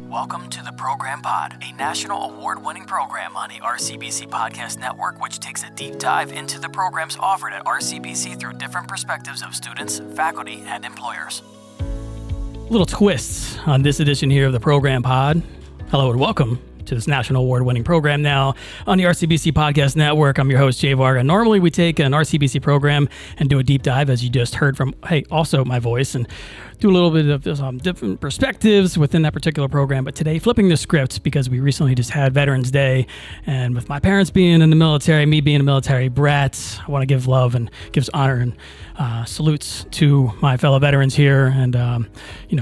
Welcome to the Program Pod, a national award-winning program on the RCBC Podcast Network, which takes a deep dive into the programs offered at RCBC through different perspectives of students, faculty, and employers. Little twists on this edition here of the Program Pod. Hello and welcome to this national award-winning program now on the RCBC Podcast Network. I'm your host, Jay Varga. Normally, we take an RCBC program and do a deep dive, as you just heard from, also my voice, and do a little bit of different perspectives within that particular program. But today, flipping the script, because we recently just had Veterans Day, and with my parents being in the military, me being a military brat, I want to give love and gives honor and salutes to my fellow veterans here. And,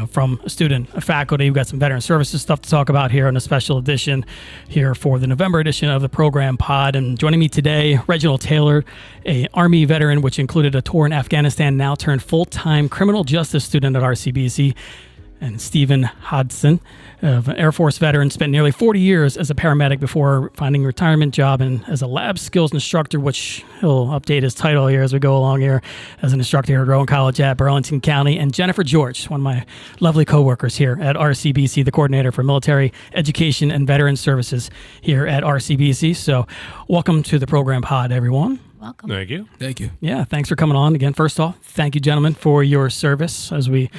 from a student, a faculty, we've got some veteran services stuff to talk about here on a special edition here for the November edition of the Program Pod. And joining me today, Reginald Taylor, a Army veteran, which included a tour in Afghanistan, now turned full-time criminal justice student at RCBC, and Stephen Hodsdon, an Air Force veteran, spent nearly 40 years as a paramedic before finding a retirement job and as a lab skills instructor, which he'll update his title here as we go along here, as an instructor here at Rowan College at Burlington County. And Jennifer George, one of my lovely coworkers here at RCBC, the Coordinator for Military Education and Veteran Services here at RCBC. So welcome to the Program Pod, everyone. Welcome. Thank you. Thank you. Yeah, thanks for coming on again. First off, thank you, gentlemen, for your service as we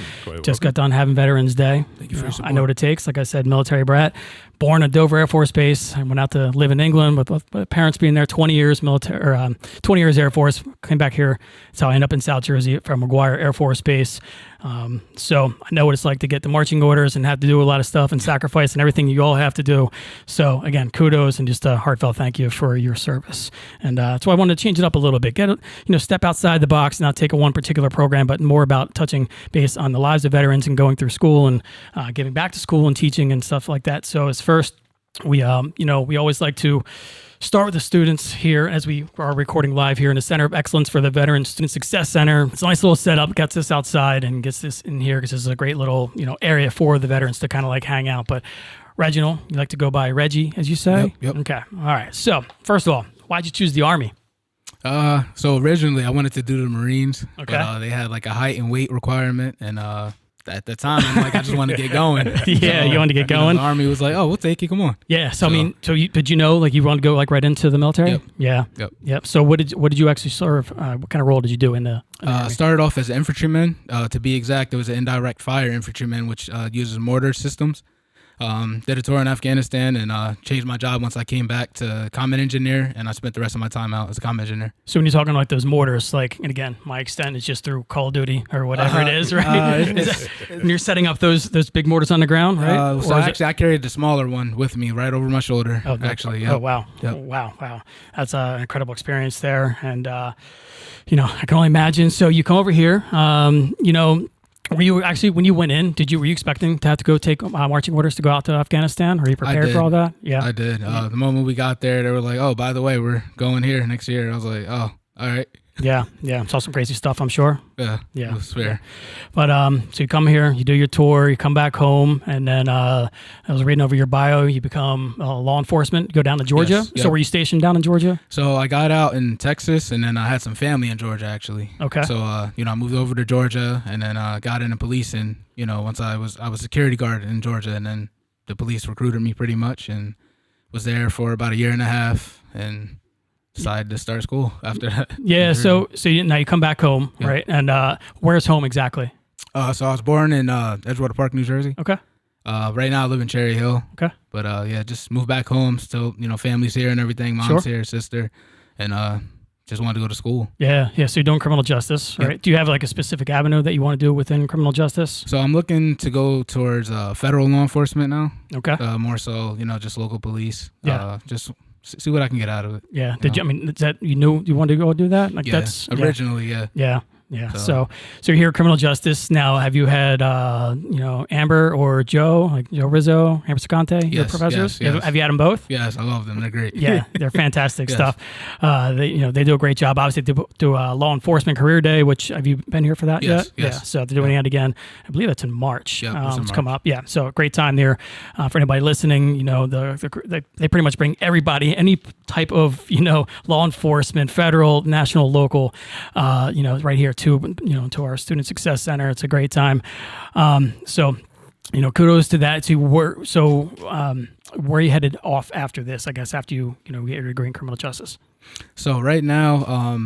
just got done having Veterans Day. Thank you for your support. I know what it takes. Like I said, military brat, born at Dover Air Force Base. I went out to live in England with my parents being there 20 years military, or 20 years Air Force. Came back here. That's how I ended up in South Jersey from McGuire Air Force Base. So I know what it's like to get the marching orders and have to do a lot of stuff and sacrifice and everything you all have to do. So again, kudos and just a heartfelt thank you for your service. And that's why I wanted to change it up a little bit. Step outside the box, not take one particular program, but more about touching base on the lives of veterans and going through school and giving back to school and teaching and stuff like that. So as first, we always like to start with the students here as we are recording live here in the Center of Excellence for the Veteran Student Success Center. It's a nice little setup, gets us outside and gets this in here because this is a great little, area for the veterans to kind of like hang out. But Reginald, you like to go by Reggie, as you say? Yep. Okay. All right. So first of all, why'd you choose the Army? So originally I wanted to do the Marines. Okay. But they had like a height and weight requirement, and at the time I'm like, I just want to get going. Yeah, you wanted to get going. The Army was like, oh, we'll take you. Come on. Yeah. So did you know like you wanted to go like right into the military? Yep. Yeah. Yep. So what did you actually serve? What kind of role did you do in the Army? Started off as an infantryman. To be exact, it was an indirect fire infantryman, which uses mortar systems. Did a tour in Afghanistan and changed my job once I came back to combat engineer, and I spent the rest of my time out as a combat engineer. So when you're talking like those mortars, like, and again, my extent is just through Call of Duty or whatever it is, right? And you're setting up those big mortars on the ground, right? So actually, I carried the smaller one with me right over my shoulder. Oh, actually, yeah. yeah. Oh, wow. Yep. Wow. That's an incredible experience there. And, I can only imagine. So you come over here, were you actually, when you went in, were you expecting to have to go take marching orders to go out to Afghanistan? Are you prepared for all that? Yeah, I did. The moment we got there, they were like, oh, by the way, we're going here next year. I was like, oh, all right. Yeah. Saw some crazy stuff, I'm sure. Yeah. It was fair. But so you come here, you do your tour, you come back home, and then I was reading over your bio, you become law enforcement, go down to Georgia. Yes, yep. So were you stationed down in Georgia? So I got out in Texas, and then I had some family in Georgia, actually. Okay. So, I moved over to Georgia, and then got into police, and, once I was security guard in Georgia, and then the police recruited me pretty much, and was there for about a year and a half, and decided to start school after that. Yeah, so now you come back home, yeah. right? And where's home exactly? So I was born in Edgewater Park, New Jersey. Okay. Right now I live in Cherry Hill. Okay. But just moved back home. Still, family's here and everything. Mom's here, sister, and just wanted to go to school. Yeah. So you're doing criminal justice, right? Yep. Do you have like a specific avenue that you want to do within criminal justice? So I'm looking to go towards federal law enforcement now. Okay. More so, just local police. Yeah. Just see what I can get out of it. Yeah. Did you? I mean, is that you knew you wanted to go do that? Like yeah. that's Originally, yeah. Yeah. So you're here at criminal justice now. Have you had Amber or Joe, like Joe Rizzo, Amber Sacante, your professors? Yes. Have you had them both? Yes, I love them. They're great. Yeah, they're fantastic stuff. They do a great job. Obviously, they do a law enforcement career day. Which have you been here for that yet? Yes. Yeah. So they're doing it again. I believe it's in March. Yeah, it's come up. Yeah. So great time there for anybody listening. They pretty much bring everybody, any type of law enforcement, federal, national, local, right here to our Student Success Center. It's a great time. So kudos to that. Where are you headed off after this? I guess after you get your degree in criminal justice. So right now,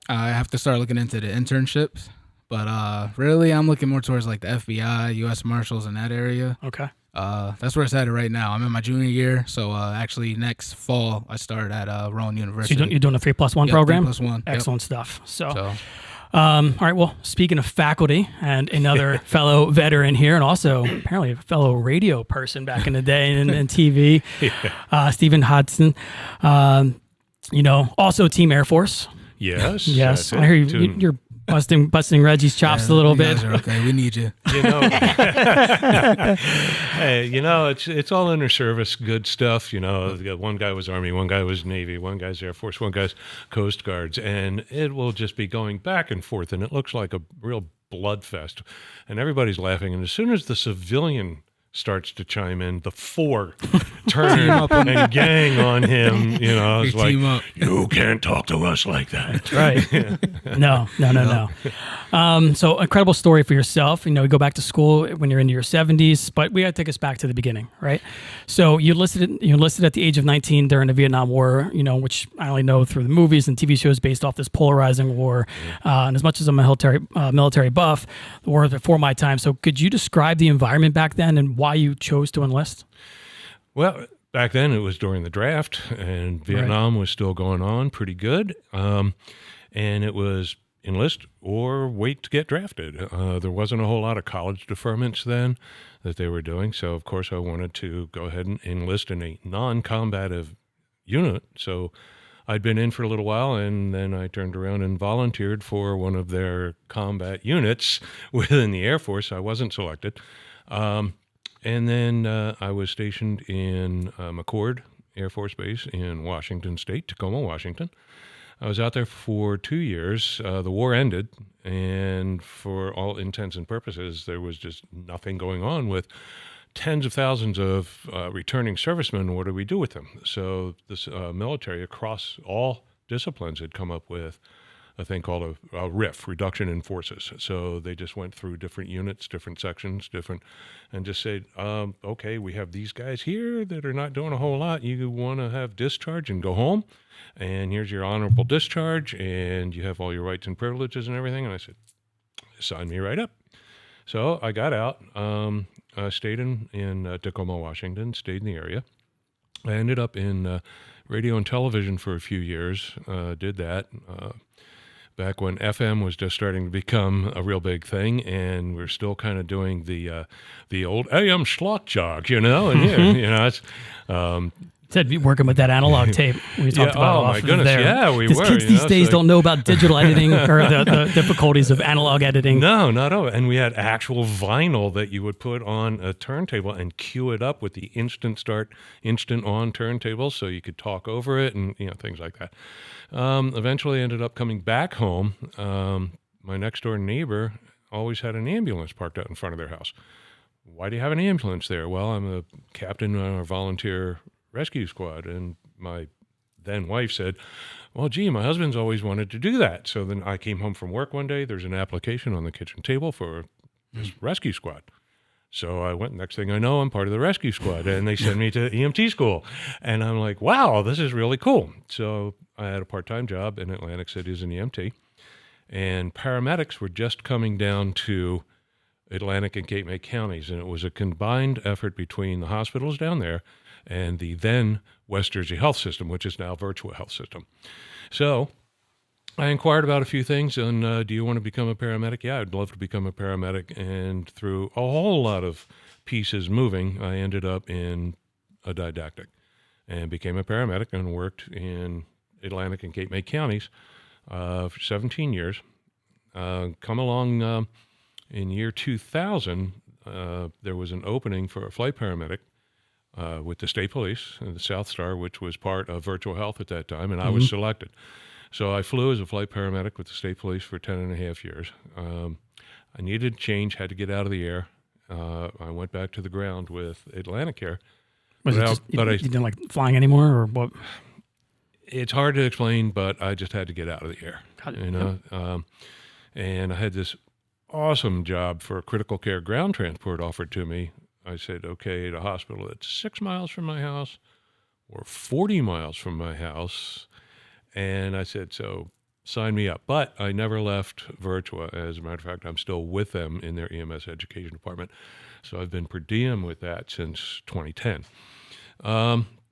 I have to start looking into the internships, but really I'm looking more towards like the FBI, U.S. Marshals in that area. Okay. That's where it's headed right now. I'm in my junior year, so actually next fall I start at Rowan University. So you're doing a 3+1 program? 3+1. Excellent stuff. So. All right. Well, speaking of faculty and another fellow veteran here, and also apparently a fellow radio person back in the day and TV, Stephen Hodsdon, also Team Air Force. Yes. Yes. I hear you're busting Reggie's chops a little bit. Guys are okay. We need you. Hey, it's all inner service good stuff. One guy was Army, one guy was Navy, one guy's Air Force, one guy's Coast Guards, and it will just be going back and forth, and it looks like a real bloodfest, and everybody's laughing. And as soon as the civilian starts to chime in, the four turn up and gang on him. It's like, you can't talk to us like that. That's right. No. So incredible story for yourself. You go back to school when you're into your 70s, but we got to take us back to the beginning, right? So you enlisted at the age of 19 during the Vietnam War, which I only know through the movies and TV shows based off this polarizing war. And as much as I'm a military buff, the war was before my time. So could you describe the environment back then and why you chose to enlist? Well, back then it was during the draft, and Vietnam was still going on pretty good. And it was enlist or wait to get drafted. There wasn't a whole lot of college deferments then that they were doing. So, of course, I wanted to go ahead and enlist in a non-combative unit. So I'd been in for a little while, and then I turned around and volunteered for one of their combat units within the Air Force. I wasn't selected. And then I was stationed in McCord Air Force Base in Washington State, Tacoma, Washington. I was out there for 2 years. The war ended, and for all intents and purposes, there was just nothing going on with tens of thousands of returning servicemen. What do we do with them? So this military across all disciplines had come up with a thing called a RIF, reduction in forces. So they just went through different units, different sections, and just said, okay, we have these guys here that are not doing a whole lot. You want to have discharge and go home, and here's your honorable discharge, and you have all your rights and privileges and everything. And I said, sign me right up. So I got out, stayed in Tacoma, Washington, stayed in the area. I ended up in radio and television for a few years, did that. Back when FM was just starting to become a real big thing, and we're still kind of doing the old AM slot jog, and it's said working with that analog tape we talked about. Oh my goodness, there. we were. Kids these days don't know about digital editing or the difficulties of analog editing. No, not all. And we had actual vinyl that you would put on a turntable and cue it up with the instant start, instant on turntable, so you could talk over it and things like that. Eventually ended up coming back home. My next door neighbor always had an ambulance parked out in front of their house. Why do you have an ambulance there? Well, I'm a captain on our volunteer rescue squad. And my then wife said, well, gee, my husband's always wanted to do that. So then I came home from work one day. There's an application on the kitchen table for this rescue squad. So I went, next thing I know, I'm part of the rescue squad, and they send me to EMT school. And I'm like, wow, this is really cool. So I had a part-time job in Atlantic City as an EMT, and paramedics were just coming down to Atlantic and Cape May counties, and it was a combined effort between the hospitals down there and the then West Jersey Health System, which is now Virtua Health System. So I inquired about a few things, and do you want to become a paramedic? Yeah, I'd love to become a paramedic. And through a whole lot of pieces moving, I ended up in a didactic and became a paramedic and worked in Atlantic and Cape May counties for 17 years. Come along in year 2000, there was an opening for a flight paramedic with the state police and the South Star, which was part of Virtual Health at that time, and I was selected. So I flew as a flight paramedic with the state police for 10 and a half years. I needed change, had to get out of the air. I went back to the ground with Atlantic Air. You didn't like flying anymore, or what? It's hard to explain, but I just had to get out of the air. And I had this awesome job for critical care ground transport offered to me I said, okay, the hospital that's 6 miles from my house or 40 miles from my house. And I said, so sign me up. But I never left Virtua. As a matter of fact, I'm still with them in their EMS education department. So I've been per diem with that since 2010.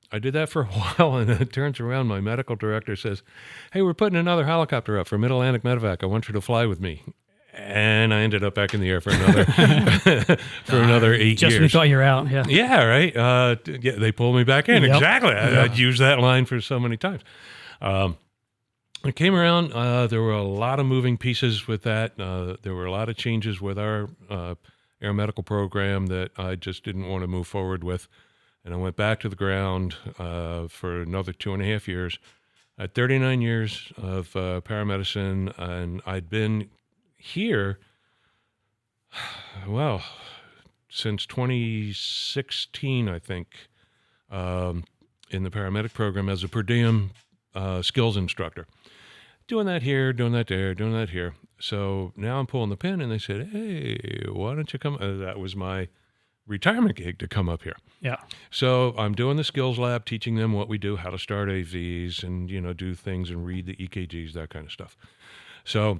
I did that for a while, and it turns around, my medical director says, hey, we're putting another helicopter up for Mid-Atlantic Medevac. I want you to fly with me. And I ended up back in the air for another for another 8 years. Just when you thought you were out, yeah. Yeah, right. Yeah, they pulled me back in. Yep. Exactly. I'd used that line for so many times. It came around. There were a lot of moving pieces with that. There were a lot of changes with our air medical program that I just didn't want to move forward with. And I went back to the ground for another 2.5 years. I had 39 years of paramedicine, and I'd been here, well, since 2016, I think, in the paramedic program as a per diem skills instructor. Doing that here, doing that there, doing that here. So now I'm pulling the pin, and they said, hey, why don't you come? That was my retirement gig to come up here. Yeah. So I'm doing the skills lab, teaching them what we do, how to start AVs and, do things and read the EKGs, that kind of stuff. So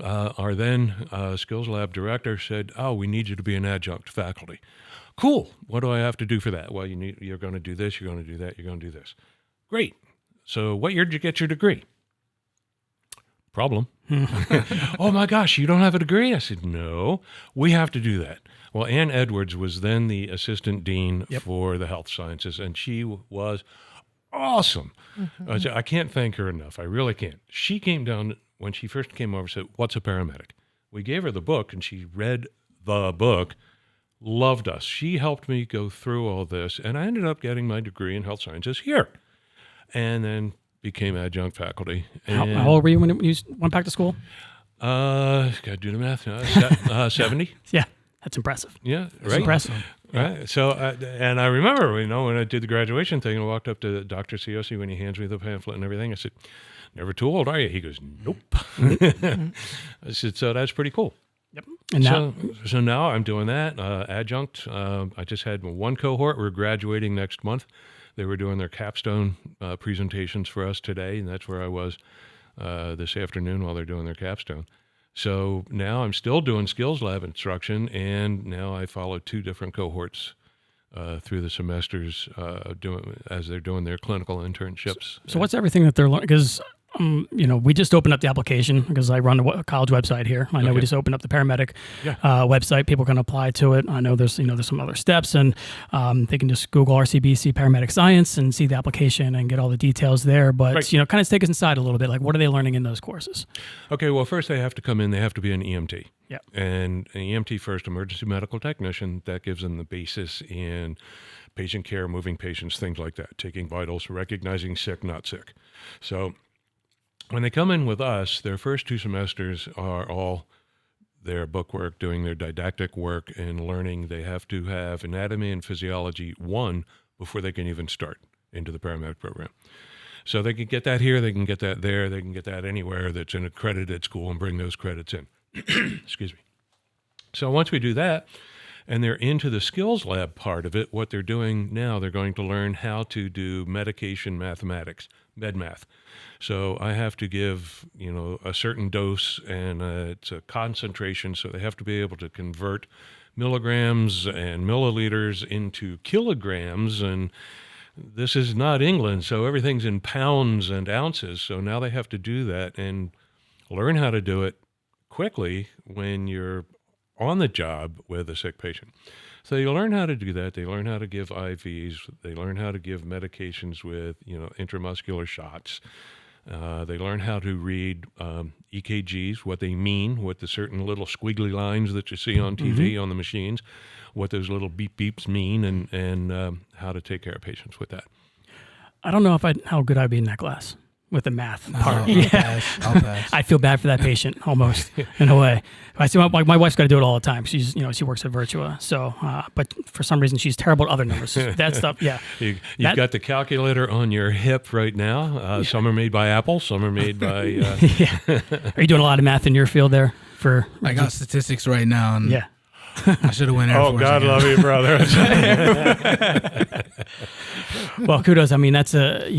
our then skills lab director said, oh, we need you to be an adjunct faculty. Cool. What do I have to do for that? Well, you're going to do this, you're going to do that, you're going to do this. Great. So what year did you get your degree? Problem. Oh my gosh, you don't have a degree? I said, no, we have to do that. Well, Ann Edwards was then the assistant dean for the health sciences, and she was awesome. I can't thank her enough. I really can't. She came down when she first came over and said, what's a paramedic? We gave her the book, and she read the book, loved us. She helped me go through all this, and I ended up getting my degree in health sciences here, and then became adjunct faculty. And how old were you when you went back to school? Got to do the math. 70. Yeah, that's impressive. Yeah, That's right. impressive. Right. So, and I remember, when I did the graduation thing and walked up to Dr. Ciosi when he hands me the pamphlet and everything, I said, never too old, are you? He goes, nope. I said, so that's pretty cool. Yep. And now, so now I'm doing that, adjunct. I just had one cohort. We're graduating next month. They were doing their capstone presentations for us today, and that's where I was this afternoon while they're doing their capstone. So now I'm still doing skills lab instruction, and now I follow 2 different cohorts through the semesters as they're doing their clinical internships. so what's everything that they're learning? Because we just opened up the application because I run a college website here. I know we just opened up the paramedic website. People can apply to it. I know there's some other steps, and they can just Google RCBC Paramedic Science and see the application and get all the details there. But kind of take us inside a little bit. Like, what are they learning in those courses? Okay, well, first they have to come in. They have to be an EMT. Yeah. And an EMT first, emergency medical technician. That gives them the basis in patient care, moving patients, things like that, taking vitals, recognizing sick, not sick. So when they come in with us, their first 2 semesters are all their book work, doing their didactic work and learning. They have to have anatomy and physiology 1 before they can even start into the paramedic program. So they can get that here, they can get that there, they can get that anywhere that's an accredited school and bring those credits in. Excuse me. So once we do that, and they're into the skills lab part of it, what they're doing now, they're going to learn how to do medication mathematics, med math. So I have to give, a certain dose, and it's a concentration, so they have to be able to convert milligrams and milliliters into kilograms, and this is not England, so everything's in pounds and ounces, so now they have to do that and learn how to do it quickly when you're on the job with a sick patient. So you learn how to do that. They learn how to give IVs. They learn how to give medications with, intramuscular shots. They learn how to read EKGs, what they mean, what the certain little squiggly lines that you see on TV on the machines, what those little beep beeps mean, and how to take care of patients with that. I don't know how good I'd be in that class with the math part. I'll pass. I feel bad for that patient almost in a way. I see my wife's got to do it all the time. She's she works at Virtua, so but for some reason she's terrible at other numbers. That stuff, yeah. You've got the calculator on your hip right now. Some are made by Apple, some are made by. Yeah. Are you doing a lot of math in your field there? I got statistics right now, and I should have went Air Oh, Force God again. love you, brother. Well, kudos. I mean, it's a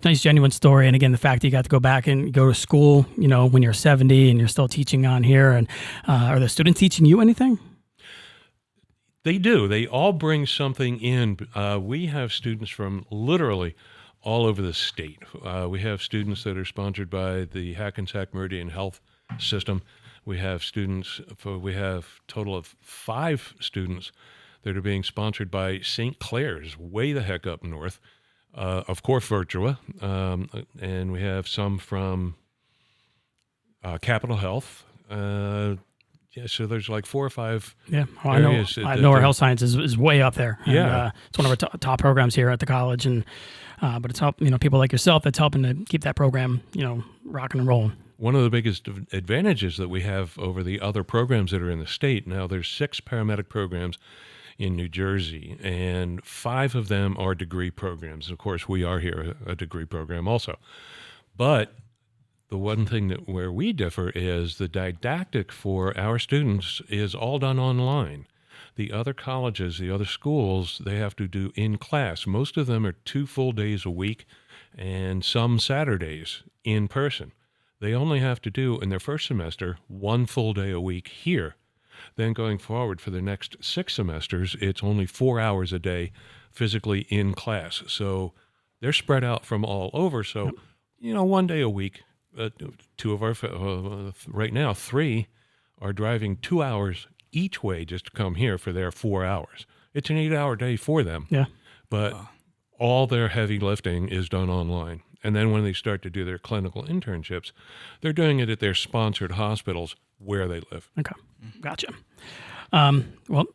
nice, genuine story. And again, the fact that you got to go back and go to school, when you're 70 and you're still teaching on here. And are the students teaching you anything? They do. They all bring something in. We have students from literally all over the state. We have students that are sponsored by the Hackensack Meridian Health System. We have a total of 5 students that are being sponsored by St. Clair's, way the heck up north. Of course, Virtua. And we have some from Capital Health. So there's like 4 or 5 areas. I know our health science is way up there. And, Yeah. it's one of our top programs here at the college. And but it's help people like yourself that's helping to keep that program, rocking and rolling. One of the biggest advantages that we have over the other programs that are in the state, now there's 6 paramedic programs in New Jersey, and 5 of them are degree programs. Of course, we are here a degree program also. But the one thing where we differ is the didactic for our students is all done online. The other colleges, the other schools, they have to do in class. Most of them are 2 full days a week and some Saturdays in person. They only have to do in their first semester 1 full day a week here. Then going forward for the next 6 semesters, it's only 4 hours a day physically in class. So they're spread out from all over. So, 1 day a week, 2 of our, right now, 3 are driving 2 hours each way just to come here for their 4 hours. It's an 8-hour day for them. Yeah. But all their heavy lifting is done online. And then when they start to do their clinical internships, they're doing it at their sponsored hospitals where they live. Okay. Gotcha. Well,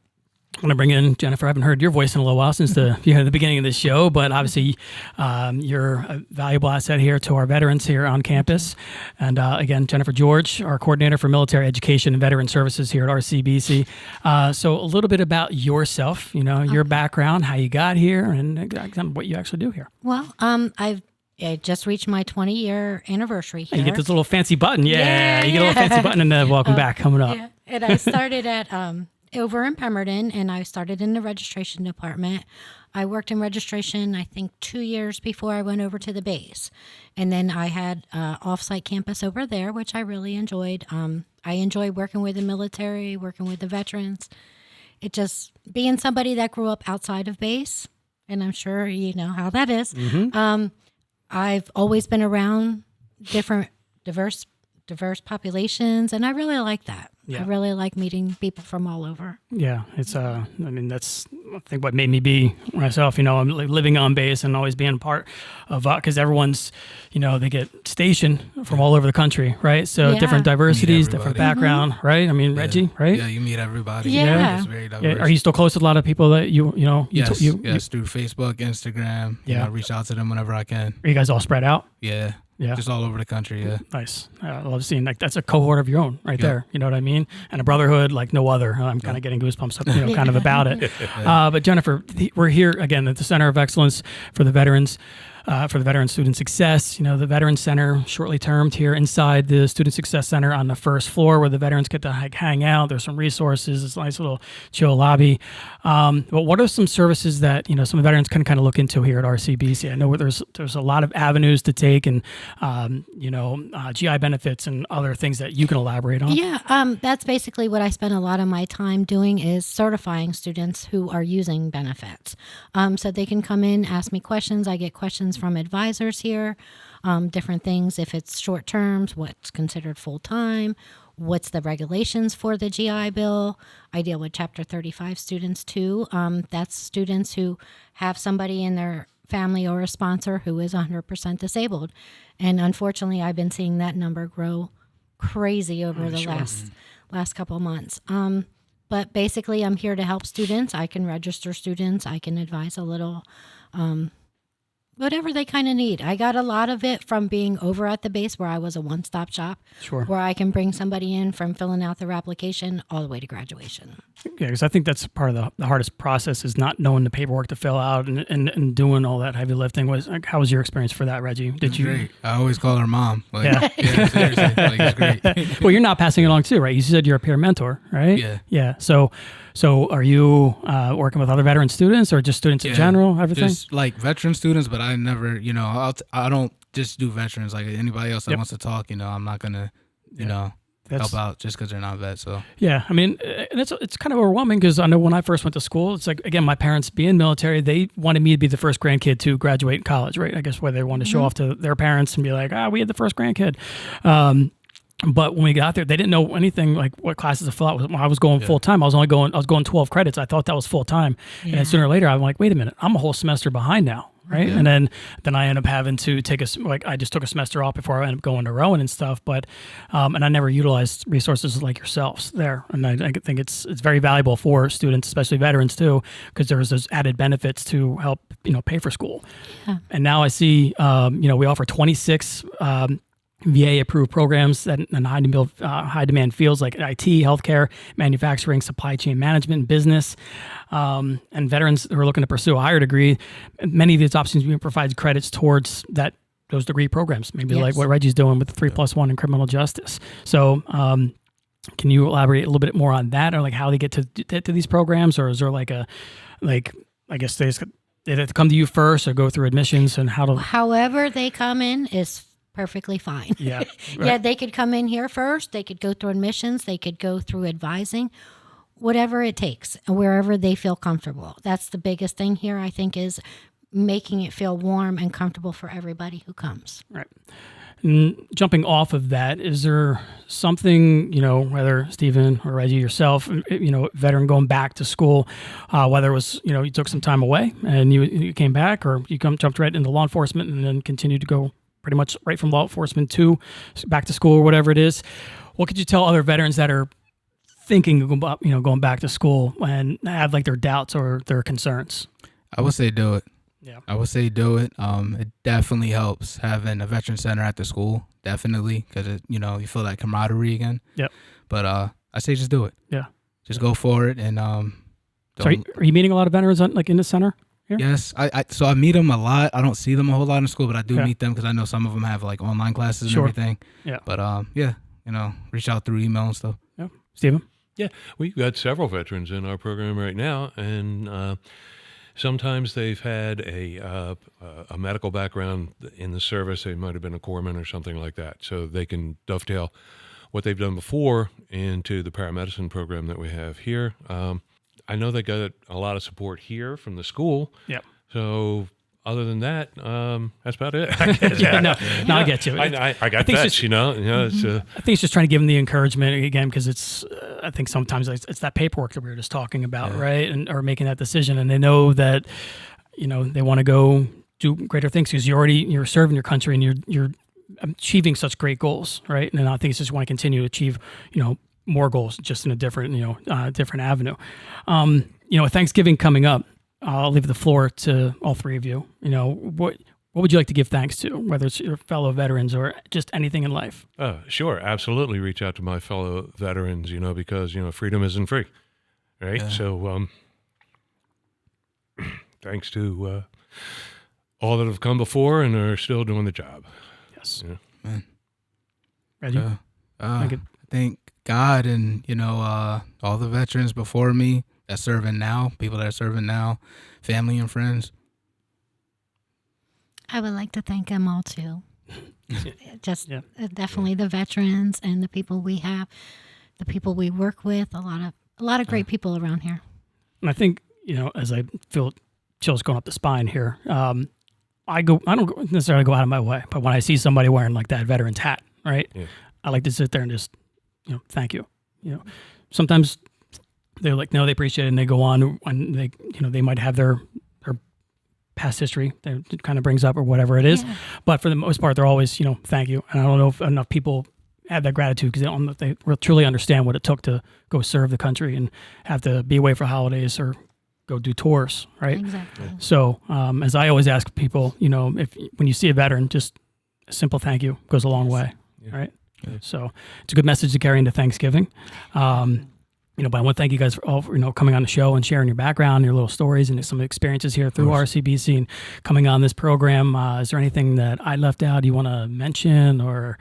I'm going to bring in Jennifer. I haven't heard your voice in a little while since the beginning of this show, but obviously you're a valuable asset here to our veterans here on campus. And again, Jennifer George, our coordinator for military education and veteran services here at RCBC. So a little bit about yourself, your background, how you got here, and what you actually do here. Well, I just reached my 20-year anniversary here. You get this little fancy button. Yeah. You get a little fancy button and welcome back coming up. Yeah. And I started at over in Pemberton, and I started in the registration department. I worked in registration, I think, 2 years before I went over to the base. And then I had off-site campus over there, which I really enjoyed. I enjoyed working with the military, working with the veterans. It just being somebody that grew up outside of base, and I'm sure you know how that is. Mm-hmm. I've always been around different, diverse populations, and I really like that. Yeah. I really like meeting people from all over. Yeah, it's that's I think what made me be myself. I'm living on base and always being part of because everyone's they get stationed from all over the country, right? So Yeah. different diversities, different background, right? I mean, Reggie, right? Yeah, you meet everybody. Yeah. It's very diverse. Are you still close to a lot of people that Yes, through Facebook, Instagram. Yeah. I reach out to them whenever I can. Are you guys all spread out? Yeah. Yeah. Just all over the country, yeah. Nice. I love seeing that's a cohort of your own right Yeah. there. You know what I mean? And a brotherhood like no other. I'm kind of getting goosebumps, kind of about it. But Jennifer, we're here again at the Center of Excellence for the Veterans. For the Veteran Student Success, the Veteran Center, shortly termed here inside the Student Success Center on the first floor where the veterans get to hang out. There's some resources. It's a nice little chill lobby. But what are some services that, some veterans can kind of look into here at RCBC? I know there's a lot of avenues to take and, GI benefits and other things that you can elaborate on. Yeah, that's basically what I spend a lot of my time doing is certifying students who are using benefits. So they can come in, ask me questions. I get questions from advisors here, different things. If it's short terms, what's considered full time, what's the regulations for the GI Bill. I deal with Chapter 35 students too. That's students who have somebody in their family or a sponsor who is 100% disabled. And unfortunately, I've been seeing that number grow crazy over the last couple of months. But basically, I'm here to help students. I can register students. I can advise a little whatever they kind of need. I got a lot of it from being over at the base where I was a one-stop shop, Sure. where I can bring somebody in from filling out their application all the way to graduation. Yeah, because I think that's part of the hardest process is not knowing the paperwork to fill out and doing all that heavy lifting. How was your experience for that, Reggie? Did you? Great. I always call her mom. Like, Yeah. Seriously. Like, it's great. Well, you're not passing it along too, right? You said you're a peer mentor, right? Yeah. Yeah. So are you working with other veteran students or just students in general? Everything. Just like veteran students, but I never, I don't just do veterans. Like anybody else that wants to talk, I'm not gonna, help out just because they're not vets. So yeah, I mean, and it's kind of overwhelming because I know when I first went to school, it's like, again, my parents being military, they wanted me to be the first grandkid to graduate college, right? I guess where they wanted to show off to their parents and be like, we had the first grandkid. But when we got there, they didn't know anything like what classes to fill out. When I was going full time, I was going 12 credits. I thought that was full time. Yeah. And then sooner or later, I'm like, wait a minute, I'm a whole semester behind now. Right. Yeah. And then I end up having to I just took a semester off before I ended up going to Rowan and stuff. But, and I never utilized resources like yourselves there. And I think it's very valuable for students, especially veterans too, because there's those added benefits to help, pay for school. Yeah. And now I see, we offer 26, VA approved programs that in high demand fields like IT, healthcare, manufacturing, supply chain management, and business. And veterans who are looking to pursue a higher degree, many of these options provide credits towards those degree programs, maybe like what Reggie's doing with the 3+1 in criminal justice. So can you elaborate a little bit more on that, or like how they get to these programs, or is there I guess they have to come to you first or go through admissions, and However they come in is perfectly fine. Yeah. Right. Yeah, they could come in here first. They could go through admissions. They could go through advising, whatever it takes, and wherever they feel comfortable. That's the biggest thing here, I think, is making it feel warm and comfortable for everybody who comes. Right. And jumping off of that, is there something, whether Stephen or Reggie, yourself, veteran going back to school, whether it was, you took some time away and you came back, or you jumped right into law enforcement and then continued to go pretty much right from law enforcement to back to school or whatever it is. What could you tell other veterans that are thinking about, going back to school and have like their doubts or their concerns? I would say do it. Yeah. I would say do it. It definitely helps having a veteran center at the school, definitely, because you feel that camaraderie again. Yep. But I say just do it. Yeah. Just go for it. And so are you meeting a lot of veterans in the center here? Yes, so I meet them a lot. I don't see them a whole lot in school, but I do meet them because I know some of them have like online classes and everything. Yeah. But reach out through email and stuff. Yeah. Stephen? Yeah, we've got several veterans in our program right now, and sometimes they've had a medical background in the service. They might have been a corpsman or something like that, so they can dovetail what they've done before into the paramedicine program that we have here. I know they got a lot of support here from the school. Yep. So other than that, that's about it. I get you. I got vets, it's, I think it's just trying to give them the encouragement again, because it's, I think sometimes it's that paperwork that we were just talking about, right? Or making that decision. And they know that, they want to go do greater things because you're serving your country and you're achieving such great goals, right? And I think it's just want to continue to achieve, more goals, just in a different, different avenue. With Thanksgiving coming up, I'll leave the floor to all three of you. What would you like to give thanks to, whether it's your fellow veterans or just anything in life? Sure, absolutely. Reach out to my fellow veterans, because freedom isn't free, right? Yeah. So, thanks to all that have come before and are still doing the job. Yes. Yeah. Man. Ready? I think God and, all the veterans before me that's serving now, people that are serving now, family and friends. I would like to thank them all too. Definitely the veterans and the people we have, the people we work with, a lot of great people around here. And I think, as I feel chills going up the spine here, I don't necessarily go out of my way, but when I see somebody wearing like that veteran's hat, right? Yeah. I like to sit there and just, thank you. Sometimes they're like, no, they appreciate it, and they go on, and they, they might have their past history that it kind of brings up or whatever it is. Yeah. But for the most part, they're always, thank you. And I don't know if enough people have that gratitude because they truly understand what it took to go serve the country and have to be away for holidays or go do tours, right? Exactly. So as I always ask people, when you see a veteran, just a simple thank you goes a long way, right? Yeah. So it's a good message to carry into Thanksgiving. But I want to thank you guys for all, coming on the show and sharing your background, your little stories, and some experiences here through RCBC and coming on this program. Is there anything that I left out you want to mention or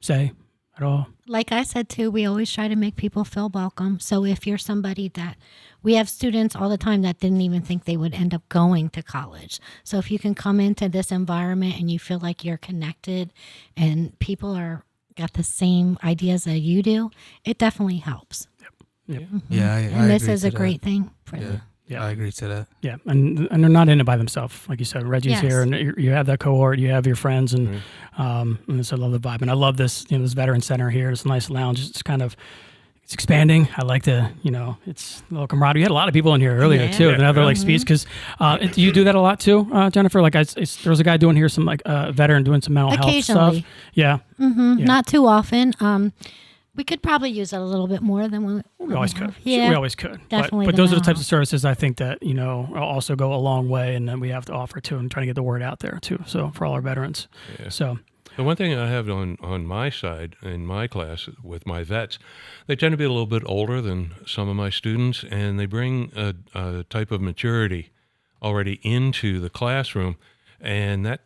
say at all? Like I said, too, we always try to make people feel welcome. So if you're somebody that we have students all the time that didn't even think they would end up going to college. So if you can come into this environment and you feel like you're connected and people are got the same ideas that you do, it definitely helps. Yep. Yeah, And this is a great thing for them. Yeah. I agree to that. Yeah, and they're not in it by themselves, like you said. Reggie's here, and you have that cohort, you have your friends, and it's, I love the vibe, and I love this. This veteran center here. It's a nice lounge. It's expanding. I like to, it's a little camaraderie. You had a lot of people in here earlier too. Another speech because do you do that a lot too, Jennifer? Like there was a guy doing here some veteran doing some mental health stuff. Yeah. Mm-hmm. Yeah. Not too often. We could probably use it a little bit more than we always could. Yeah, we always could. Definitely. But those are the types of services I think that also go a long way, and then we have to offer too, and trying to get the word out there too. So for all our veterans. Yeah. So. The one thing I have on my side in my class with my vets, they tend to be a little bit older than some of my students, and they bring a type of maturity already into the classroom, and that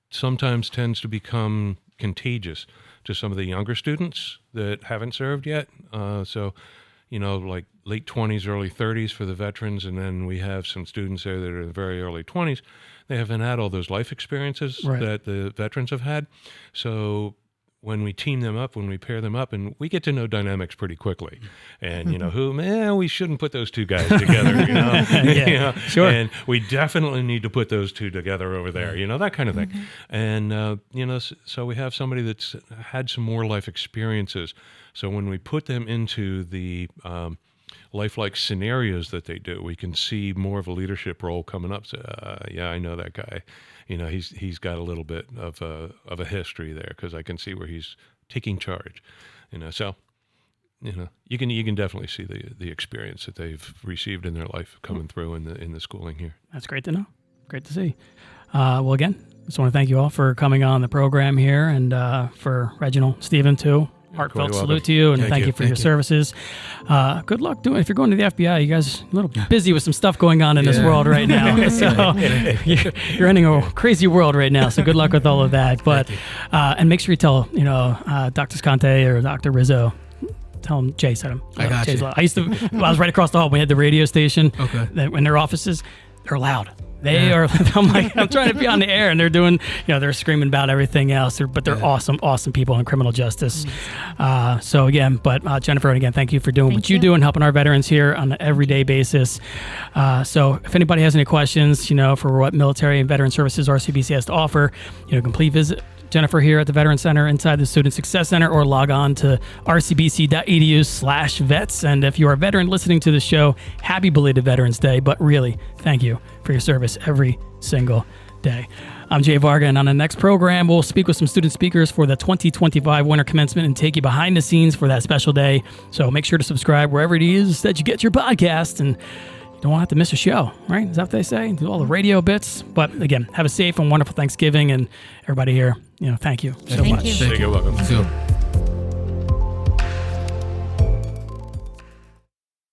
sometimes tends to become contagious to some of the younger students that haven't served yet. Like late 20s, early 30s for the veterans, and then we have some students there that are in the very early 20s. They haven't had all those life experiences that the veterans have had. So when we team them up, when we pair them up, and we get to know dynamics pretty quickly. And, we shouldn't put those two guys together, Sure. And we definitely need to put those two together over there, that kind of thing. And, so we have somebody that's had some more life experiences. So when we put them into the lifelike scenarios that they do, we can see more of a leadership role coming up. So, I know that guy. He's got a little bit of a history there because I can see where he's taking charge. So you can definitely see the experience that they've received in their life coming through in the schooling here. That's great to know. Great to see. Well, again, just want to thank you all for coming on the program here, and for Reginald, Stephen too. Heartfelt salute to you, and thank you for your services. Good luck doing. If you're going to the FBI, you guys are a little busy with some stuff going on in this world right now. So you're entering a crazy world right now. So good luck with all of that. But and make sure you tell Dr. Scante or Dr. Rizzo. Tell them Jay said them. I got you. I used to. I was right across the hall. We had the radio station. Okay. In their offices, they're loud. They are. I'm trying to be on the air, and they're doing. They're screaming about everything else. But they're awesome people in criminal justice. So again, Jennifer, and again, thank you for doing what you do and helping our veterans here on an everyday basis. So if anybody has any questions, for what military and veteran services RCBC has to offer, can please visit Jennifer here at the Veteran Center inside the Student Success Center, or log on to rcbc.edu/vets. And if you're a veteran listening to the show, happy belated Veterans Day, but really, thank you for your service every single day. I'm Jay Varga, and on the next program, we'll speak with some student speakers for the 2025 winter commencement and take you behind the scenes for that special day. So make sure to subscribe wherever it is that you get your podcast, and don't want to have to miss a show, right? Is that what they say? Do all the radio bits. But again, have a safe and wonderful Thanksgiving, and everybody here, thank you so much. You. You're welcome.